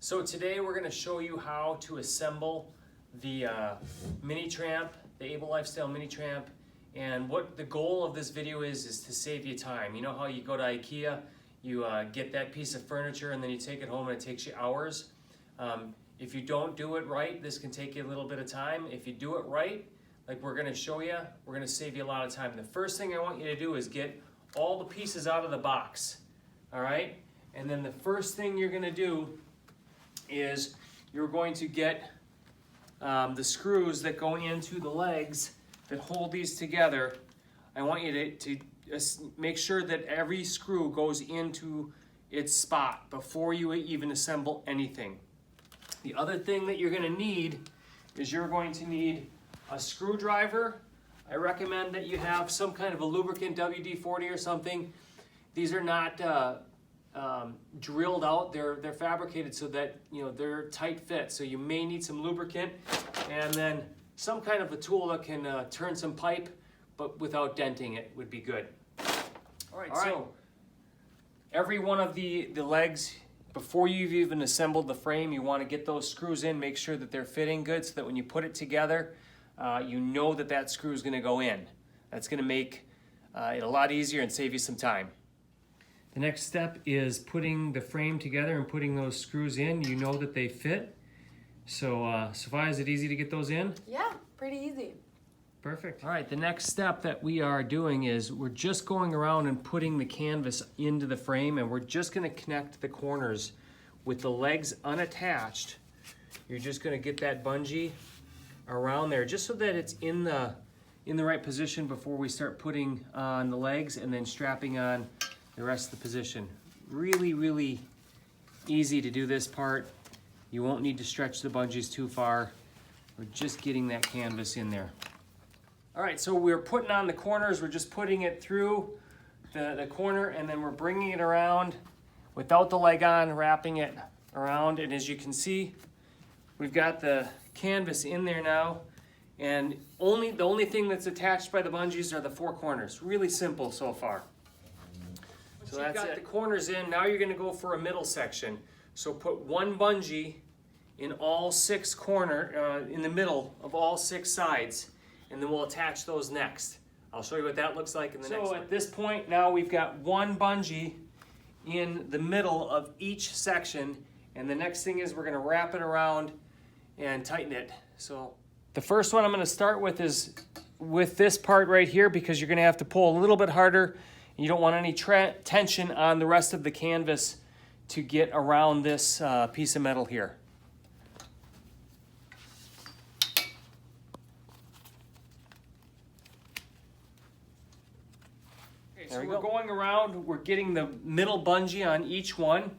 So today we're going to show you how to assemble the mini tramp, the Able Lifestyle mini tramp. And what the goal of this video is to save you time. You know how you go to IKEA, you get that piece of furniture and then you take it home and it takes you hours. If you don't do it right, this can take you a little bit of time. If you do it right, like we're going to show you, we're going to save you a lot of time. The first thing I want you to do is get all the pieces out of the box. All right? And then the first thing you're going to do is you're going to get the screws that go into the legs that hold these together. I want you to make sure that every screw goes into its spot before you even assemble anything. The other thing that you're going to need is you're going to need a screwdriver. I recommend that you have some kind of a lubricant, WD-40 or something. These are not drilled out, they're fabricated so that they're tight fit. So you may need some lubricant and then some kind of a tool that can turn some pipe, but without denting it would be good. All right. So every one of the legs, before you've even assembled the frame, you want to get those screws in, make sure that they're fitting good so that when you put it together, you know that screw is going to go in. That's going to make it a lot easier and save you some time. The next step is putting the frame together and putting those screws in. You know that they fit. So, Sophia, is it easy to get those in? Yeah, pretty easy. Perfect. All right, the next step that we are doing is we're just going around and putting the canvas into the frame, and we're just going to connect the corners with the legs unattached. You're just going to get that bungee around there just so that it's in the right position before we start putting on the legs and then strapping on the rest of the position. Really, really easy to do this part. You won't need to stretch the bungees too far. We're just getting that canvas in there. All right, so we're putting on the corners. We're just putting it through the corner and then we're bringing it around without the leg on, wrapping it around. And as you can see, we've got the canvas in there now. And the only thing that's attached by the bungees are the four corners. Really simple so far. So that's got the corners in. Now you're going to go for a middle section. So put one bungee in all six in the middle of all six sides, and then we'll attach those next. I'll show you what that looks like in the next one. So at this point now we've got one bungee in the middle of each section, and the next thing is we're going to wrap it around and tighten it. So the first one I'm going to start with is with this part right here, because you're going to have to pull a little bit harder. You don't want any tension on the rest of the canvas to get around this piece of metal here. Okay, so we're going around, we're getting the middle bungee on each one,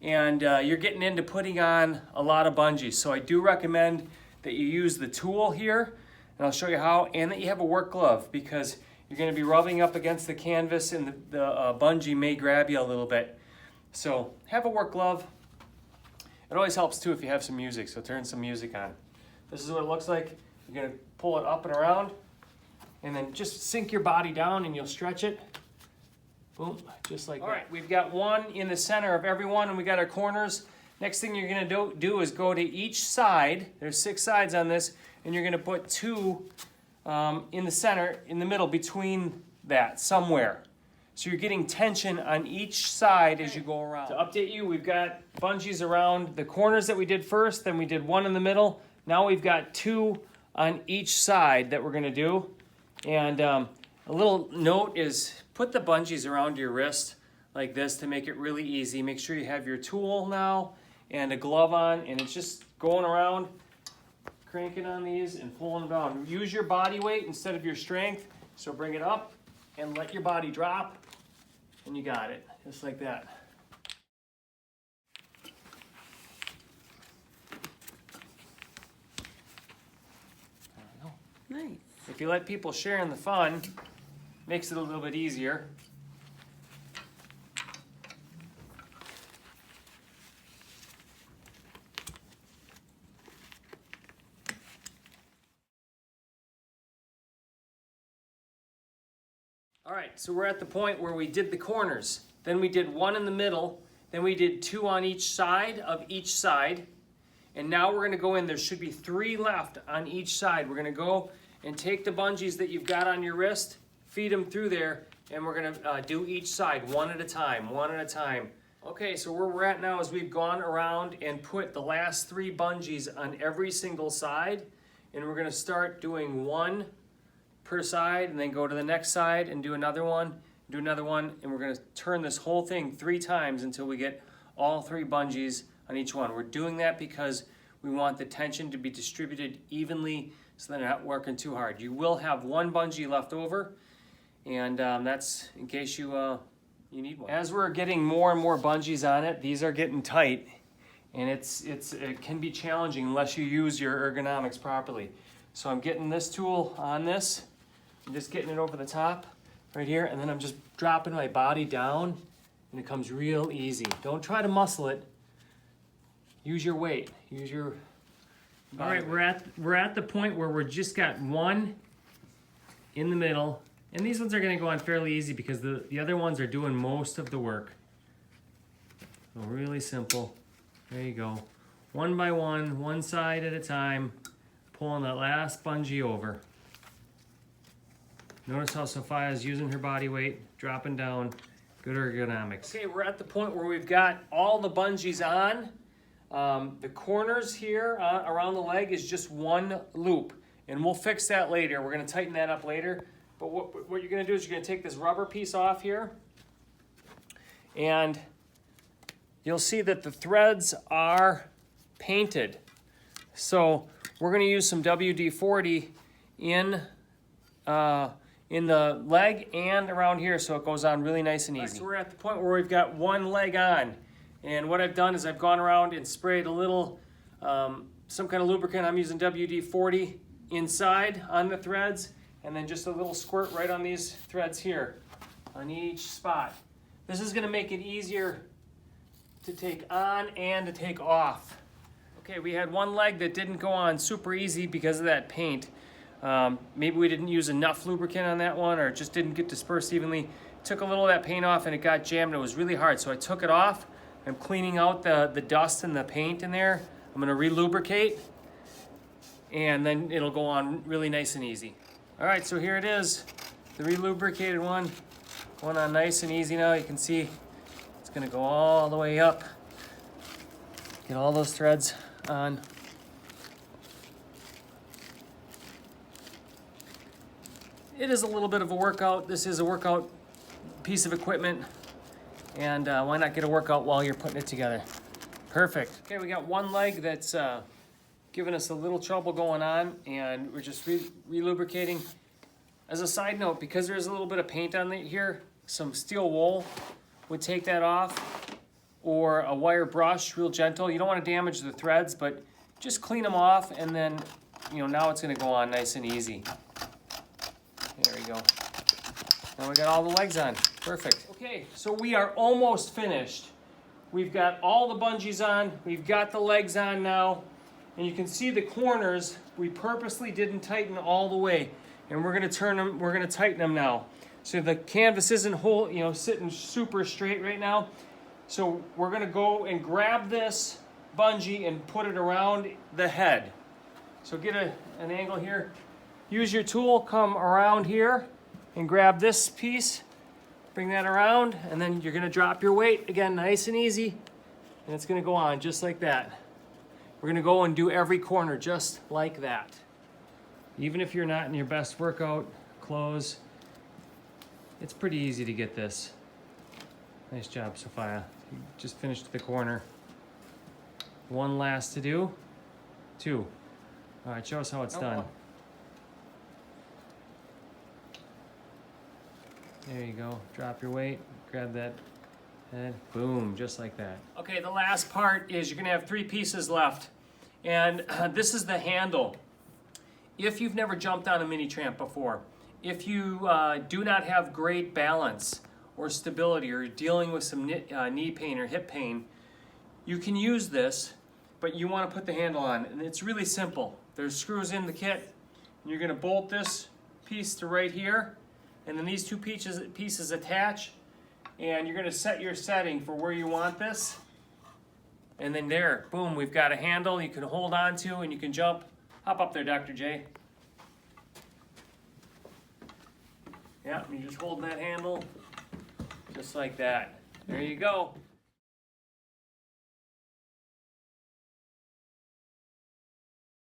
and you're getting into putting on a lot of bungees. So I do recommend that you use the tool here, and I'll show you how, and that you have a work glove, because you're going to be rubbing up against the canvas and the bungee may grab you a little bit. So have a work glove. It always helps too if you have some music, so turn some music on. This is what it looks like. You're going to pull it up and around and then just sink your body down and you'll stretch it. Boom, just like that. All right, we've got one in the center of every one and we got our corners. Next thing you're going to do is go to each side. There's 6 sides on this, and you're going to put 2 in the center, in the middle, between that, somewhere. So you're getting tension on each side as you go around. To update you, we've got bungees around the corners that we did first, then we did 1 in the middle. Now we've got 2 on each side that we're going to do. And a little note is put the bungees around your wrist like this to make it really easy. Make sure you have your tool now and a glove on, and it's just going around, cranking on these and pulling them down. Use your body weight instead of your strength. So bring it up and let your body drop, and you got it, just like that. There we go. Nice. If you let people share in the fun, makes it a little bit easier. All right, so we're at the point where we did the corners. Then we did 1 in the middle, Then we did 2 on each side of each side. And now we're gonna go in, there should be 3 left on each side. We're gonna go and take the bungees that you've got on your wrist, feed them through there, and we're gonna do each side one at a time, one at a time. Okay, so where we're at now is we've gone around and put the last 3 bungees on every single side, and we're gonna start doing 1 per side, and then go to the next side and do another one, and we're gonna turn this whole thing 3 times until we get all 3 bungees on each one. We're doing that because we want the tension to be distributed evenly so they're not working too hard. You will have 1 bungee left over, and that's in case you need one. As we're getting more and more bungees on it, these are getting tight, and it can be challenging unless you use your ergonomics properly. So I'm getting this tool on this, I'm just getting it over the top right here, and then I'm just dropping my body down, and it comes real easy. Don't try to muscle it. Use your weight. Use your body. All right, we're at the point where we're just got 1 in the middle, and these ones are going to go on fairly easy because the other ones are doing most of the work. So really simple. There you go. 1 by 1, 1 side at a time, pulling that last bungee over. Notice how Sophia's using her body weight, dropping down. Good ergonomics. Okay, we're at the point where we've got all the bungees on. The corners here around the leg is just 1 loop, and we'll fix that later. We're going to tighten that up later. But what you're going to do is you're going to take this rubber piece off here, and you'll see that the threads are painted. So we're going to use some WD-40 in the leg and around here so it goes on really nice and easy. Right, so we're at the point where we've got 1 leg on. And what I've done is I've gone around and sprayed a little, some kind of lubricant. I'm using WD-40 inside on the threads, and then just a little squirt right on these threads here, on each spot. This is gonna make it easier to take on and to take off. Okay, we had 1 leg that didn't go on super easy because of that paint. Maybe we didn't use enough lubricant on that one, or it just didn't get dispersed evenly. Took a little of that paint off and it got jammed. It was really hard, so I took it off. I'm cleaning out the dust and the paint in there. I'm gonna re-lubricate, and then it'll go on really nice and easy. All right, so here it is, the re-lubricated one. Going on nice and easy now. You can see it's gonna go all the way up. Get all those threads on. It is a little bit of a workout. This is a workout piece of equipment. And why not get a workout while you're putting it together? Perfect. Okay, we got 1 leg that's giving us a little trouble going on, and we're just re-lubricating. As a side note, because there's a little bit of paint on here, some steel wool would take that off, or a wire brush, real gentle. You don't want to damage the threads, but just clean them off, and then, now it's going to go on nice and easy. There we go. Now we got all the legs on. Perfect. Okay, so we are almost finished. We've got all the bungees on. We've got the legs on now. And you can see the corners, we purposely didn't tighten all the way. And we're gonna turn them, we're gonna tighten them now. So the canvas isn't sitting super straight right now. So we're gonna go and grab this bungee and put it around the head. So get an angle here. Use your tool, come around here and grab this piece. Bring that around, and then you're gonna drop your weight, again, nice and easy, and it's gonna go on just like that. We're gonna go and do every corner just like that. Even if you're not in your best workout clothes, it's pretty easy to get this. Nice job, Sophia. You just finished the corner. 1 last to do, 2. All right, show us how it's done. There you go, drop your weight, grab that head, boom, just like that. Okay, the last part is you're gonna have 3 pieces left. And this is the handle. If you've never jumped on a mini tramp before, if you do not have great balance or stability, or you're dealing with some knee pain or hip pain, you can use this, but you wanna put the handle on. And it's really simple. There's screws in the kit, and you're gonna bolt this piece to right here, and then these 2 pieces attach, And you're gonna set your setting for where you want this. And then there, boom, we've got a handle you can hold on to and you can jump. Hop up there, Dr. J. Yeah, you just hold that handle, just like that. There you go.